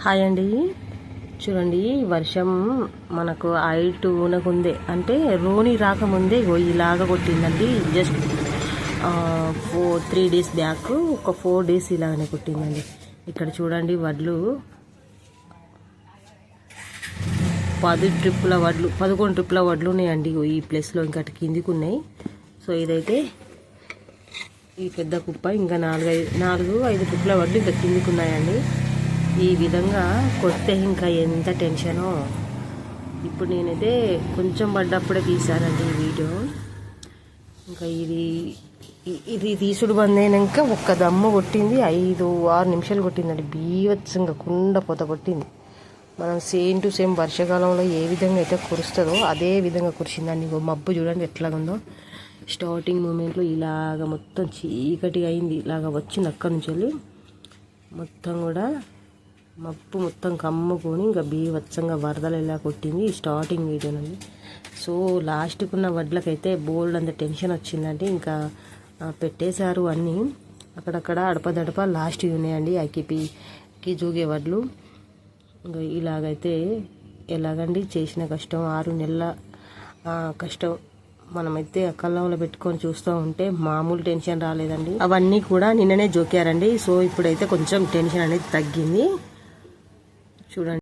Hi అండి. చూడండి, వర్షం మనకు ఉందే అంటే రోని రాకముందే ఇలాగా కొట్టిందండి. జస్ట్ 3 days బ్యాక్ ఒక 4 days ఇలాగనే కొట్టిందండి. ఇక్కడ చూడండి, వడ్లు 11 ట్రిప్పుల వడ్లు ఉన్నాయండి ఈ ప్లేస్లో. ఇంకా కిందికి ఉన్నాయి. సో ఇదైతే ఈ పెద్ద కుప్ప, ఇంకా 4-5 ట్రిప్పుల వడ్లు ఇంకా కిందికి ఉన్నాయండి. ఈ విధంగా కొడితే ఇంకా ఎంత టెన్షనో. ఇప్పుడు నేనైతే కొంచెం పడ్డప్పుడే తీసానండి ఈ వీడియో. ఇంకా ఇది తీసుడు బంద్ అయినాక ఒక్క దమ్ము కొట్టింది. 5-6 నిమిషాలు కొట్టిందండి. బీవత్సంగా కుండపోత కొట్టింది. మనం సేమ్ టు సేమ్ వర్షాకాలంలో ఏ విధంగా అయితే కురుస్తుందో అదే విధంగా కురిసిందండి. మబ్బు చూడండి ఎట్లాగుందో. స్టార్టింగ్ మూమెంట్లో ఇలాగ మొత్తం చీకటిగా అయింది. ఇలాగ వచ్చింది అక్కడి నుంచి వెళ్ళి మొత్తం కూడా మబ్బు మొత్తం కమ్ముకొని ఇంకా బీవత్సంగా వరదలు ఇలా కొట్టింది. స్టార్టింగ్ వీడియోనండి. సో లాస్ట్కున్న వడ్లకైతే బోల్డ్ అంత టెన్షన్ వచ్చిందండి. ఇంకా పెట్టేశారు అన్నీ అక్కడక్కడ అడపదడప లాస్ట్ ఉన్నాయండి. ఐకిపీకి జోగే వడ్లు. ఇంకా ఇలాగైతే ఎలాగండి చేసిన కష్టం, 6 నెలల కష్టం మనమైతే కళ్ళంలో పెట్టుకొని చూస్తూ ఉంటే మామూలు టెన్షన్ రాలేదండి. అవన్నీ కూడా నిన్ననే జోకారండి. సో ఇప్పుడైతే కొంచెం టెన్షన్ అనేది తగ్గింది. చూడండి.